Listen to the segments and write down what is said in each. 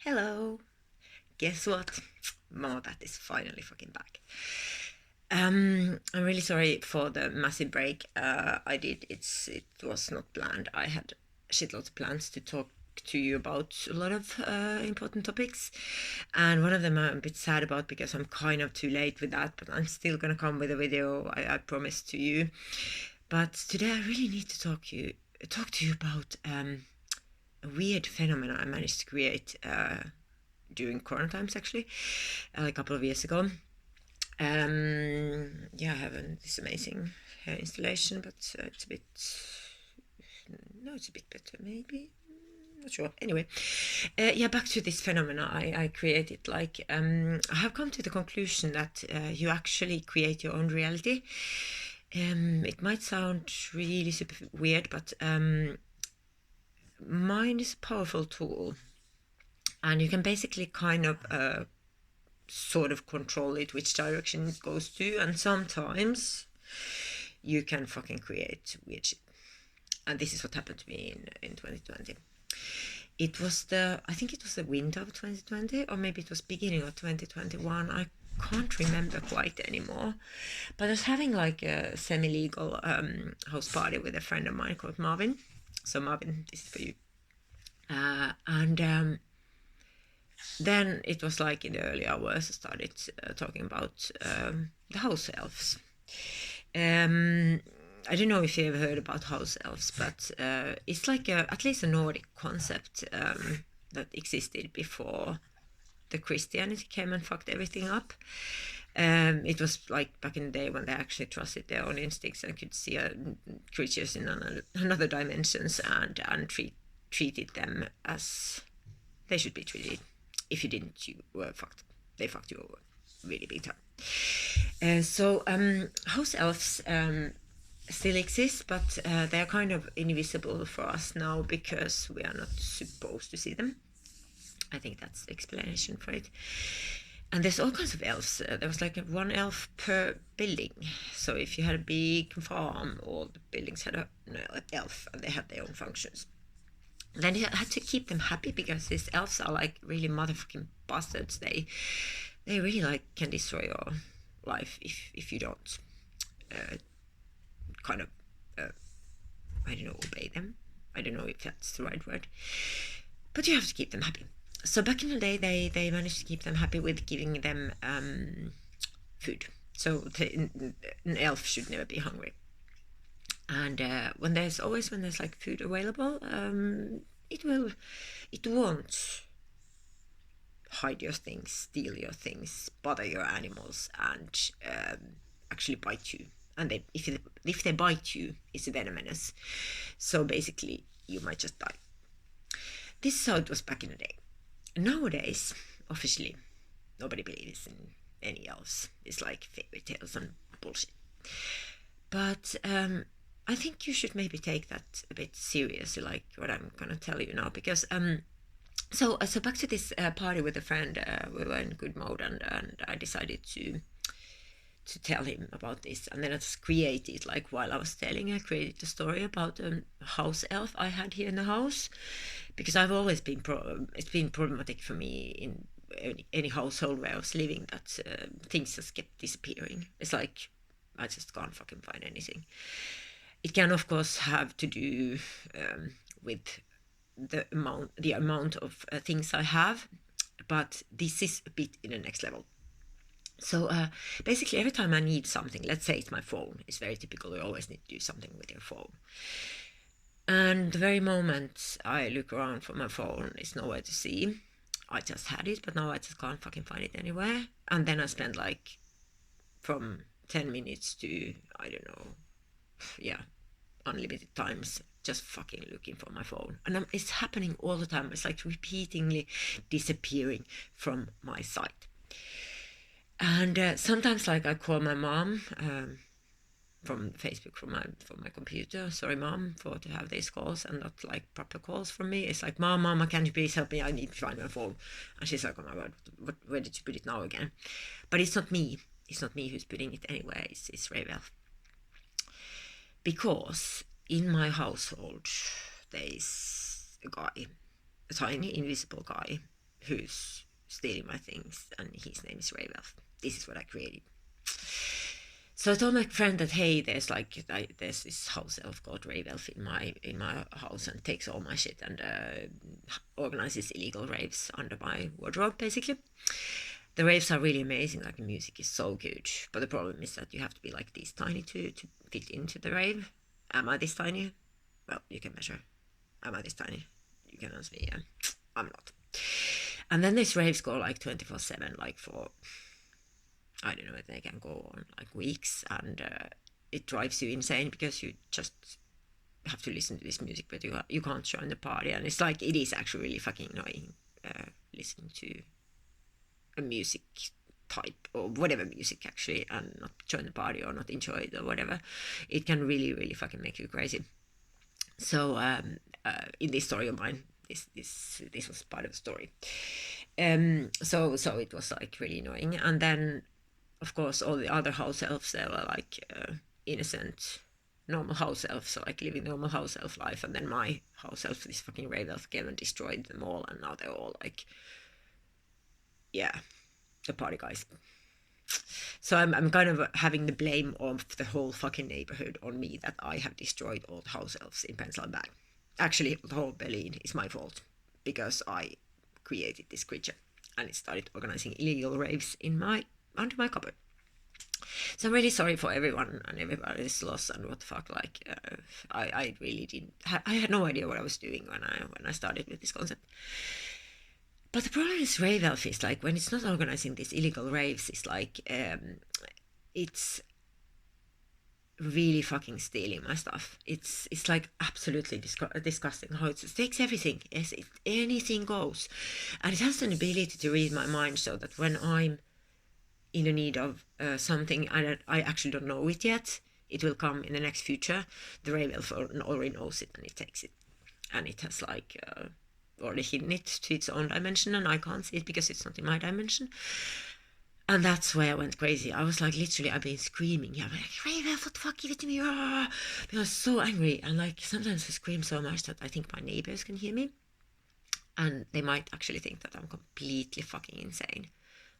Hello. Guess what? Mama Bat is finally fucking back. I'm really sorry for the massive break I did. It was not planned. I had shitloads of plans to talk to you about a lot of important topics, and one of them I'm a bit sad about because I'm kind of too late with that. But I'm still gonna come with a video. I promise to you. But today I really need to talk to you about a weird phenomenon I managed to create during Corona times, actually, a couple of years ago. Yeah, I have this amazing hair installation, but it's a bit. No, it's a bit better, maybe. Not sure. Anyway, yeah, back to this phenomena I created. I have come to the conclusion that you actually create your own reality. It might sound really super weird, but mind is a powerful tool, and you can basically kind of sort of control it, which direction it goes to, and sometimes you can fucking create weird shit. And this is what happened to me in 2020. I think it was the winter of 2020, or maybe it was beginning of 2021. I can't remember quite anymore. But I was having like a semi-legal house party with a friend of mine called Marvin. So Marvin, this is for you. And then it was like in the early hours I started talking about the house elves. I don't know if you ever heard about house elves, but it's like at least a Nordic concept that existed before the Christianity came and fucked everything up. It was like back in the day when they actually trusted their own instincts and could see creatures in another dimensions and treated them as they should be treated. If you didn't, you were fucked. They fucked you over really big time. So house elves still exist, but they are kind of invisible for us now because we are not supposed to see them. I think that's the explanation for it. And there's all kinds of elves. There was like one elf per building. So if you had a big farm, all the buildings had an elf and they had their own functions. Then you had to keep them happy because these elves are like really motherfucking bastards. They really like can destroy your life if you don't kind of I don't know, obey them. I don't know if that's the right word, but you have to keep them happy. So back in the day, they managed to keep them happy with giving them food. So an elf should never be hungry. And when there's like food available, it won't hide your things, steal your things, bother your animals, and actually bite you. And if they bite you, it's venomous. So basically, you might just die. This is how it was back in the day. Nowadays, officially, nobody believes in any elves. It's like fairy tales and bullshit. But I think you should maybe take that a bit seriously, like what I'm gonna tell you now, because so back to this party with a friend. We were in good mode, and I decided to tell him about this, and then I just created, like while I was telling, I created a story about a house elf I had here in the house, because I've always been it's been problematic for me in any household where I was living that things just kept disappearing. It's like I just can't fucking find anything. It can of course have to do with the amount of things I have, but this is a bit in the next level. So basically, every time I need something, let's say it's my phone, it's very typical. You always need to do something with your phone. And the very moment I look around for my phone, it's nowhere to see. I just had it, but now I just can't fucking find it anywhere. And then I spend like from 10 minutes to, I don't know, yeah, unlimited times just fucking looking for my phone. And it's happening all the time. It's like repeatedly disappearing from my sight. And sometimes, like, I call my mom from Facebook from my computer. Sorry, mom, for to have these calls and not like proper calls from me. It's like, mama, can you please help me? I need to find my phone. And she's like, oh my god, where did you put it now again? But it's not me. It's not me who's putting it anywhere. It's Ravel. Because in my household, there's a guy, a tiny invisible guy, who's stealing my things, and his name is Ravelf. This is what I created. So I told my friend that, hey, there's there's this house elf called Ravelf in my house, and takes all my shit and organizes illegal raves under my wardrobe, basically. The raves are really amazing, like the music is so good, but the problem is that you have to be like this tiny to fit into the rave. Am I this tiny? Well, you can measure. Am I this tiny? You can answer me, yeah. I'm not. And then these raves go like 24/7, like for, I don't know, they can go on like weeks, and it drives you insane because you just have to listen to this music, but you can't join the party, and it's like, it is actually really fucking annoying listening to a music type or whatever music actually, and not join the party or not enjoy it or whatever. It can really, really fucking make you crazy. So in this story of mine, this was part of the story. So it was like really annoying, and then of course all the other house elves, they were like innocent normal house elves, so like living normal house elf life, and then my house elf, this fucking rave elf, came and destroyed them all, and now they're all like, yeah, the party guys. So I'm kind of having the blame of the whole fucking neighborhood on me, that I have destroyed all the house elves in Pennsylvania. Actually, the whole Berlin is my fault, because I created this creature, and it started organizing illegal raves under my cupboard. So I'm really sorry for everyone and everybody's loss and what the fuck. Like, I really didn't. I had no idea what I was doing when I started with this concept. But the problem is rave elf is like, when it's not organizing these illegal raves, it's like it's really fucking stealing my stuff. It's like absolutely disgusting how it takes everything. Anything goes, and it has an ability to read my mind, so that when I'm in the need of something I actually don't know it yet, it will come in the next future. The rave elf already knows it, and it takes it, and it has like already hidden it to its own dimension, and I can't see it because it's not in my dimension. And that's where I went crazy. I was like, literally, I've been screaming. I'm like, Rave elf, what the fuck, give it to me! Because I was so angry, and like sometimes I scream so much that I think my neighbors can hear me, and they might actually think that I'm completely fucking insane,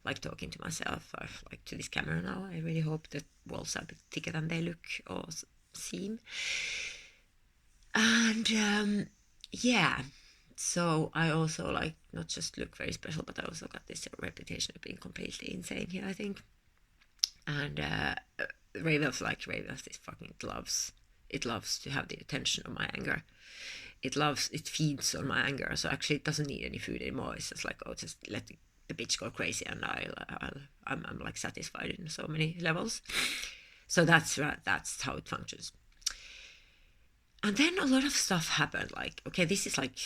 like talking to myself or like to this camera now. I really hope the walls are a bit thicker than they look or seem. And yeah, so I also like not just look very special, but I also got this reputation of being completely insane here, I think. And Raven's like Raven's this fucking it loves to have the attention of my anger. It feeds on my anger, so actually it doesn't need any food anymore. It's just like, oh, just let the bitch go crazy, and I'm like satisfied in so many levels. So that's how it functions. And then a lot of stuff happened. Like, okay, this is like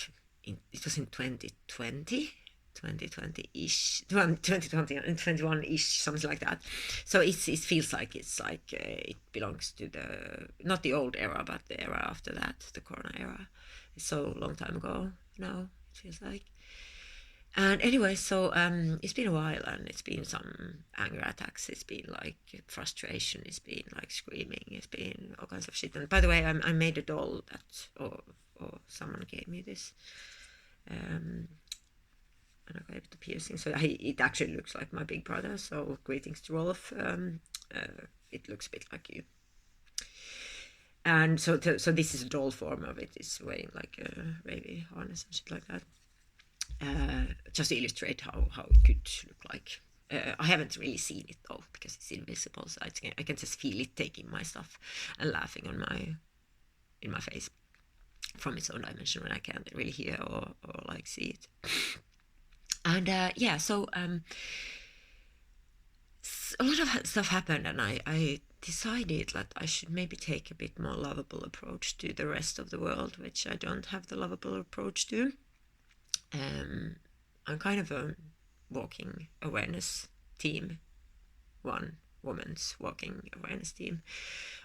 it was in 2020-ish, 2020 and 21-ish, something like that. So it feels like it's like it belongs to not the old era, but the era after that, the Corona era. It's so long time ago now, it feels like. And anyway, so it's been a while, and it's been some anger attacks, it's been like frustration, it's been like screaming, it's been all kinds of shit. And by the way, I made a doll that, or someone gave me this, and I gave it the piercing, so it actually looks like my big brother. So greetings to Rolf. It looks a bit like you. And so this is a doll form of it. It's wearing like a wavy harness and shit like that. Just to illustrate how it could look like. I haven't really seen it though, because it's invisible, so I can just feel it taking my stuff and laughing in my face from its own dimension, when I can't really hear or like see it. And yeah, so a lot of stuff happened, and I decided that I should maybe take a bit more lovable approach to the rest of the world, which I don't have the lovable approach to. I'm kind of a walking awareness team, one woman's walking awareness team.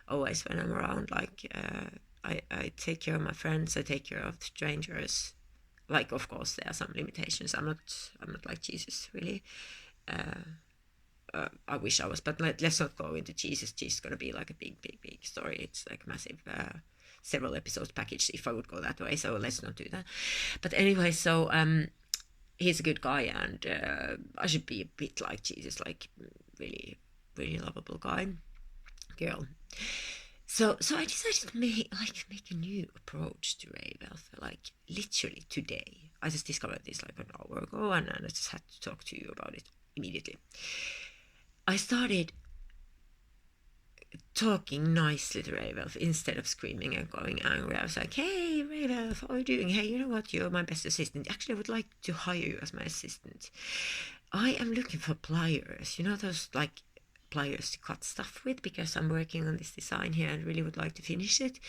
Always when I'm around, like I take care of my friends, I take care of strangers. Like, of course, there are some limitations. I'm not like Jesus, really. I wish I was, but let's not go into Jesus. Jesus is gonna be like a big story. It's like a massive several episodes package if I would go that way, so let's not do that. But anyway, so he's a good guy, and I should be a bit like Jesus, like really, really lovable guy, girl. So I decided to make a new approach to rave elf, like literally today. I just discovered this like an hour ago, and I just had to talk to you about it immediately. I started talking nicely to Ravelf instead of screaming and going angry. I was like, "Hey, Ravelf, how are you doing? Hey, you know what? You're my best assistant. Actually, I would like to hire you as my assistant. I am looking for pliers. You know those like pliers to cut stuff with, because I'm working on this design here and really would like to finish it.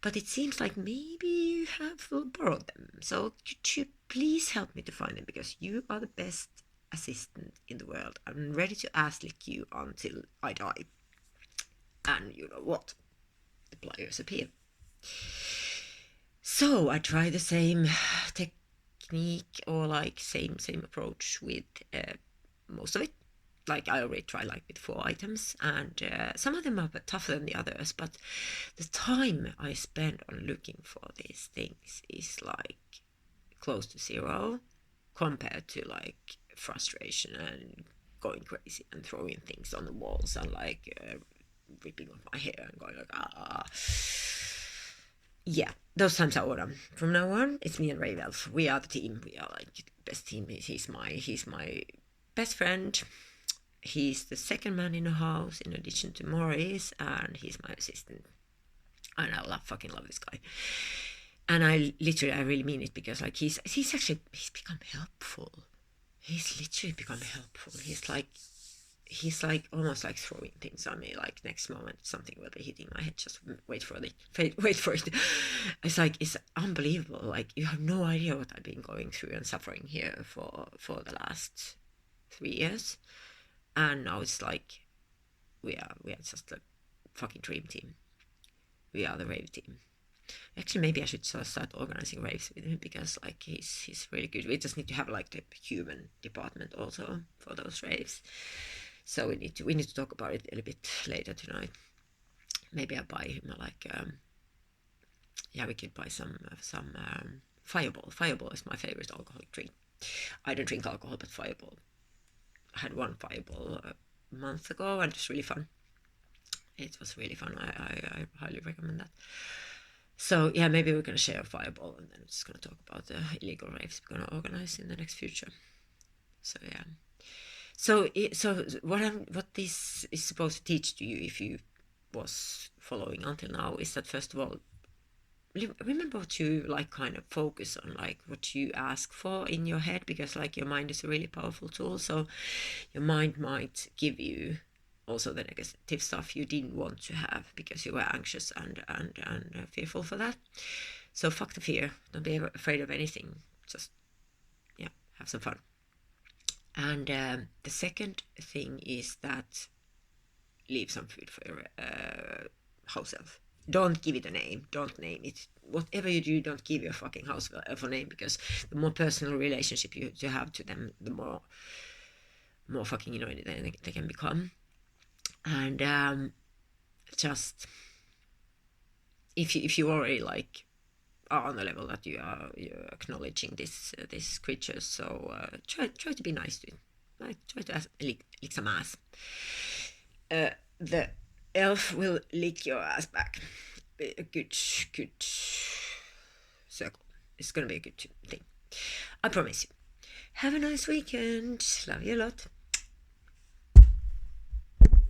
But it seems like maybe you have borrowed them. So could you please help me to find them, because you are the best assistant in the world. I'm ready to ass lick you until I die." And you know what? The pliers appear. So I try the same technique, or like same approach with most of it. Like I already tried like with 4 items, and some of them are a bit tougher than the others, but the time I spend on looking for these things is like close to zero compared to like frustration and going crazy and throwing things on the walls and like ripping off my hair and going like ah. Yeah, those times are over. From now on, it's me and Ravelf. We are the team. We are like the best team. He's my best friend. He's the second man in the house in addition to Maurice, and he's my assistant. And I fucking love this guy. And I really mean it, because like he's become helpful. He's literally become helpful. He's like almost like throwing things on me. Like next moment something will be hitting my head. Just wait for it. Wait for it. It's unbelievable. Like you have no idea what I've been going through and suffering here for the last 3 years. And now it's like we are just a fucking dream team. We are the rave team. Actually, maybe I should start organizing raves with him, because like he's really good. We just need to have like the human department also for those raves. So we need to talk about it a little bit later tonight. Maybe I'll buy him we could buy some Fireball. Fireball is my favorite alcoholic drink. I don't drink alcohol, but Fireball. I had one Fireball a month ago, and it was really fun. It was really fun. I highly recommend that. So yeah, maybe we're gonna share a Fireball, and then we're just gonna talk about the illegal raves we're gonna organize in the next future. So yeah. So what this is supposed to teach to you, if you was following until now, is that first of all, remember to like kind of focus on like what you ask for in your head, because like your mind is a really powerful tool. So your mind might give you also the negative stuff you didn't want to have because you were anxious and fearful for that. So fuck the fear. Don't be afraid of anything. Just have some fun. And the second thing is that leave some food for your house elf. Don't give it a name. Don't name it. Whatever you do, don't give your fucking house elf a name, because the more personal relationship you have to them, the more fucking they can become. And just if you already like are on the level that you're acknowledging this creature, so try to be nice to it. Like, try to lick some ass. The elf will lick your ass back. A good circle. It's gonna be a good thing. I promise you. Have a nice weekend. Love you a lot.